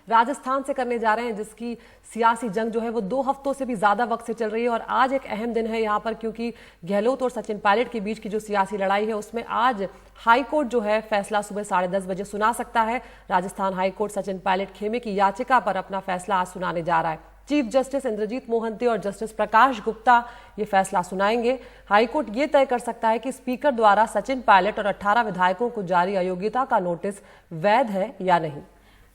राजस्थान से करने जा रहे हैं, जिसकी सियासी जंग जो है वो 2 हफ्तों से भी ज्यादा वक्त से चल रही है। और आज एक अहम दिन है यहाँ पर, क्योंकि गहलोत और सचिन पायलट के बीच की जो सियासी लड़ाई है उसमें आज हाईकोर्ट जो है फैसला सुबह 10:30 बजे सुना सकता है। राजस्थान हाईकोर्ट सचिन पायलट खेमे की याचिका पर अपना फैसला आज सुनाने जा रहा है। चीफ जस्टिस इंद्रजीत मोहंती और जस्टिस प्रकाश गुप्ता ये फैसला सुनाएंगे। हाईकोर्ट ये तय कर सकता है कि स्पीकर द्वारा सचिन पायलट और 18 विधायकों को जारी अयोग्यता का नोटिस वैध है या नहीं।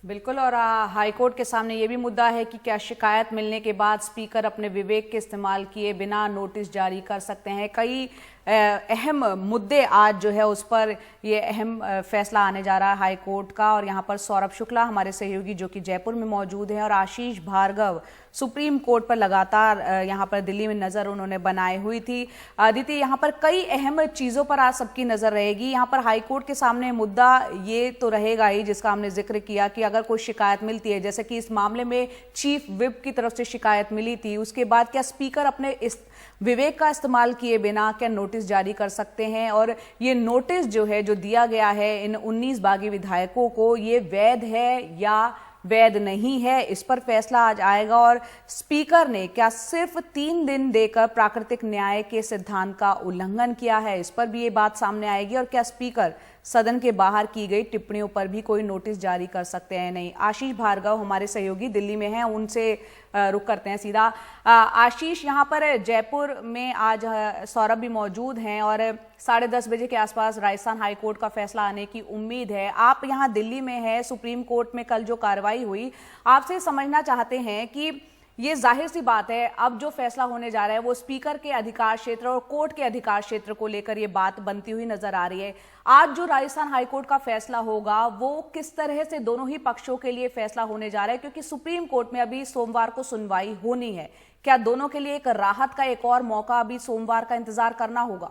बिल्कुल, और हाईकोर्ट के सामने ये भी मुद्दा है कि क्या शिकायत मिलने के बाद स्पीकर अपने विवेक के इस्तेमाल किए बिना नोटिस जारी कर सकते हैं। कई अहम मुद्दे आज जो है उस पर ये अहम फैसला आने जा रहा है हाईकोर्ट का। और यहाँ पर सौरभ शुक्ला हमारे सहयोगी जो कि जयपुर में मौजूद हैं, और आशीष भार्गव सुप्रीम कोर्ट पर लगातार यहाँ पर दिल्ली में नज़र उन्होंने बनाई हुई थी। अदिति, यहाँ पर कई अहम चीज़ों पर आज सबकी नज़र रहेगी। यहाँ पर हाईकोर्ट के सामने मुद्दा ये तो रहेगा ही, जिसका हमने जिक्र किया कि अगर कोई शिकायत मिलती है, जैसे कि इस मामले में चीफ विप की तरफ से शिकायत मिली थी, उसके बाद क्या स्पीकर अपने इस विवेक का इस्तेमाल किए बिना क्या नोटिस जारी कर सकते हैं। और ये नोटिस जो है जो दिया गया है इन 19 बागी विधायकों को, ये वैध है या वैध नहीं है, इस पर फैसला आज आएगा। और स्पीकर ने क्या सिर्फ 3 दिन देकर प्राकृतिक न्याय के सिद्धांत का उल्लंघन किया है, इस पर भी ये बात सामने आएगी। और क्या स्पीकर सदन के बाहर की गई टिप्पणियों पर भी कोई नोटिस जारी कर सकते हैं नहीं। आशीष भार्गव हमारे सहयोगी दिल्ली में हैं, उनसे रुक करते हैं सीधा। आशीष, यहाँ पर जयपुर में आज सौरभ भी मौजूद हैं और 10:30 बजे के आसपास राजस्थान हाईकोर्ट का फैसला आने की उम्मीद है। आप यहाँ दिल्ली में हैं, सुप्रीम कोर्ट में कल जो कार्रवाई हुई, आपसे समझना चाहते हैं कि ये जाहिर सी बात है अब जो फैसला होने जा रहा है वो स्पीकर के अधिकार क्षेत्र और कोर्ट के अधिकार क्षेत्र को लेकर ये बात बनती हुई नजर आ रही है। आज जो राजस्थान हाईकोर्ट का फैसला होगा वो किस तरह से दोनों ही पक्षों के लिए फैसला होने जा रहा है, क्योंकि सुप्रीम कोर्ट में अभी सोमवार को सुनवाई होनी है। क्या दोनों के लिए एक राहत का एक और मौका अभी सोमवार का इंतजार करना होगा?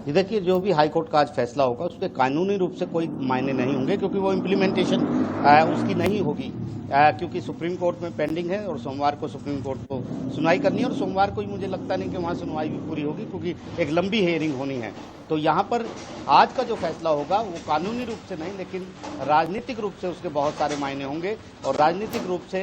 ये देखिए, जो भी हाईकोर्ट का आज फैसला होगा उसके कानूनी रूप से कोई मायने नहीं होंगे, क्योंकि वो इम्प्लीमेंटेशन उसकी नहीं होगी, क्योंकि सुप्रीम कोर्ट में पेंडिंग है और सोमवार को सुप्रीम कोर्ट को सुनवाई करनी है। और सोमवार को ही मुझे लगता नहीं कि वहाँ सुनवाई भी पूरी होगी, क्योंकि एक लंबी हियरिंग होनी है। तो यहाँ पर आज का जो फैसला होगा वो कानूनी रूप से नहीं, लेकिन राजनीतिक रूप से उसके बहुत सारे मायने होंगे। और राजनीतिक रूप से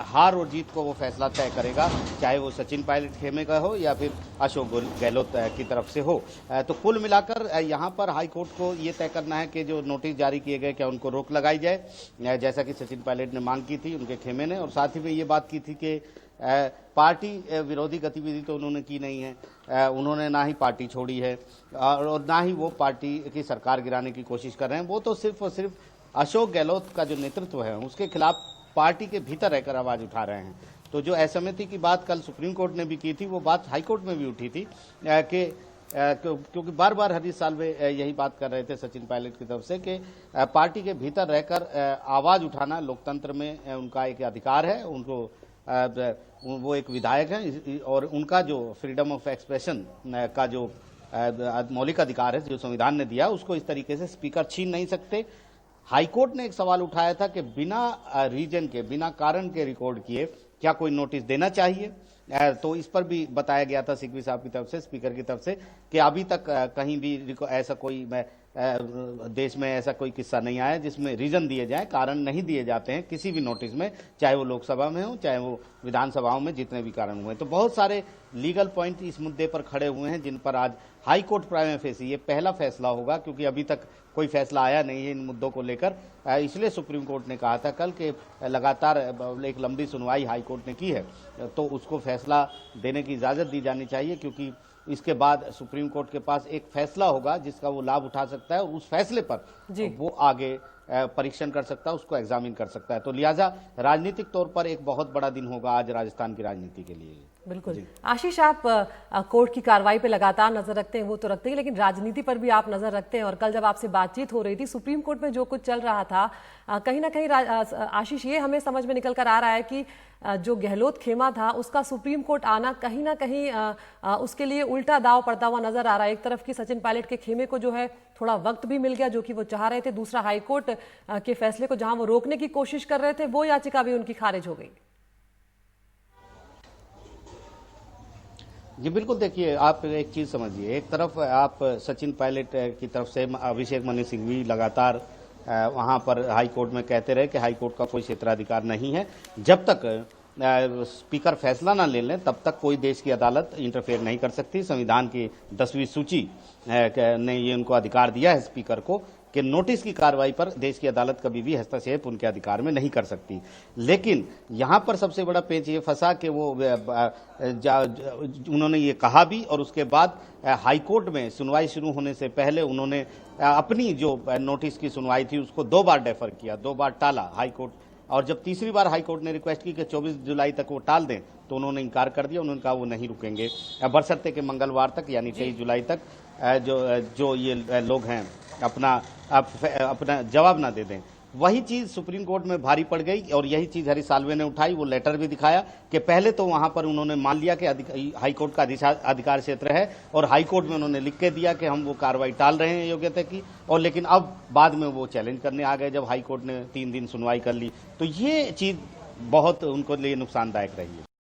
हार और जीत को वो फैसला तय करेगा, चाहे वो सचिन पायलट खेमे का हो या फिर अशोक गहलोत की तरफ से हो। तो कुल मिलाकर यहाँ पर हाईकोर्ट को ये तय करना है कि जो नोटिस जारी किए गए क्या उनको रोक लगाई जाए, जैसा कि सचिन पायलट ने मांग की थी उनके खेमे ने। और साथ ही में ये बात की थी कि पार्टी विरोधी गतिविधि तो उन्होंने की नहीं है, उन्होंने ना ही पार्टी छोड़ी है और ना ही वो पार्टी की सरकार गिराने की कोशिश कर रहे हैं। वो तो सिर्फ और सिर्फ अशोक गहलोत का जो नेतृत्व है उसके खिलाफ पार्टी के भीतर रहकर आवाज उठा रहे हैं। तो जो असहमति की बात कल सुप्रीम कोर्ट ने भी की थी, वो बात हाईकोर्ट में भी उठी थी कि क्योंकि बार बार हरीश साल्वे यही बात कर रहे थे सचिन पायलट की तरफ से कि पार्टी के भीतर रहकर आवाज उठाना लोकतंत्र में उनका एक अधिकार है, उनको वो एक विधायक हैं और उनका जो फ्रीडम ऑफ एक्सप्रेशन का जो मौलिक अधिकार है जो संविधान ने दिया, उसको इस तरीके से स्पीकर छीन नहीं सकते। हाईकोर्ट ने एक सवाल उठाया था कि बिना रीजन के, बिना कारण के रिकॉर्ड किए क्या कोई नोटिस देना चाहिए। तो इस पर भी बताया गया था सिकवी साहब की तरफ से, स्पीकर की तरफ से, कि अभी तक कहीं भी ऐसा कोई देश में ऐसा कोई किस्सा नहीं आया जिसमें रीजन दिए जाए, कारण नहीं दिए जाते हैं किसी भी नोटिस में, चाहे वो लोकसभा में हो चाहे वो विधानसभाओं में, जितने भी कारण हुए। तो बहुत सारे लीगल पॉइंट इस मुद्दे पर खड़े हुए हैं जिन पर आज हाईकोर्ट प्राइमा फेसी ये पहला फैसला होगा, क्योंकि अभी तक कोई फैसला आया नहीं है इन मुद्दों को लेकर। इसलिए सुप्रीम कोर्ट ने कहा था कल कि लगातार एक लंबी सुनवाई हाईकोर्ट ने की है तो उसको फैसला देने की इजाजत दी जानी चाहिए, क्योंकि इसके बाद सुप्रीम कोर्ट के पास एक फैसला होगा जिसका वो लाभ उठा सकता है और उस फैसले पर वो आगे परीक्षण कर सकता है, उसको एग्जामिन कर सकता है। तो लिहाजा राजनीतिक तौर पर एक बहुत बड़ा दिन होगा आज राजस्थान की राजनीति के लिए। बिल्कुल आशीष, आप कोर्ट की कार्रवाई पे लगातार नजर रखते हैं, वो तो रखते हैं, लेकिन राजनीति पर भी आप नजर रखते हैं। और कल जब आपसे बातचीत हो रही थी, सुप्रीम कोर्ट में जो कुछ चल रहा था, कहीं ना कहीं आशीष ये हमें समझ में निकल कर आ रहा है कि जो गहलोत खेमा था उसका सुप्रीम कोर्ट आना कहीं ना कहीं उसके लिए उल्टा दाव पड़ता हुआ नजर आ रहा है। एक तरफ की सचिन पायलट के खेमे को जो है थोड़ा वक्त भी मिल गया जो कि वो चाह रहे थे, दूसरा हाईकोर्ट के फैसले को जहां वो रोकने की कोशिश कर रहे थे वो याचिका भी उनकी खारिज हो गई। जी बिल्कुल, देखिए आप एक चीज समझिए, एक तरफ आप सचिन पायलट की तरफ से अभिषेक मनु सिंह भी लगातार वहां पर हाई कोर्ट में कहते रहे कि हाई कोर्ट का कोई क्षेत्राधिकार नहीं है। जब तक स्पीकर फैसला ना ले लें तब तक कोई देश की अदालत इंटरफेयर नहीं कर सकती। संविधान की 10वीं सूची ने ये उनको अधिकार दिया है स्पीकर को कि नोटिस की कार्रवाई पर देश की अदालत कभी भी हस्तक्षेप उनके अधिकार में नहीं कर सकती। लेकिन यहां पर सबसे बड़ा पेच ये फंसा कि वो उन्होंने ये कहा भी और उसके बाद हाईकोर्ट में सुनवाई शुरू होने से पहले उन्होंने अपनी जो नोटिस की सुनवाई थी उसको 2 बार डेफर किया, 2 बार टाला हाईकोर्ट। और जब तीसरी बार हाईकोर्ट ने रिक्वेस्ट की कि 24 जुलाई तक वो टाल दें तो उन्होंने इनकार कर दिया। उन्होंने कहा वो नहीं रुकेंगे बशर्ते के मंगलवार तक यानी 23 जुलाई तक जो ये लोग हैं अपना जवाब ना दे दें। वही चीज सुप्रीम कोर्ट में भारी पड़ गई और यही चीज हरीश साल्वे ने उठाई। वो लेटर भी दिखाया कि पहले तो वहां पर उन्होंने मान लिया कि हाईकोर्ट का अधिकार क्षेत्र है और हाईकोर्ट में उन्होंने लिख के दिया कि हम वो कार्रवाई टाल रहे हैं योग्यता की, और लेकिन अब बाद में वो चैलेंज करने आ गए जब हाईकोर्ट ने 3 दिन सुनवाई कर ली। तो ये चीज बहुत उनको लिए नुकसानदायक रही है।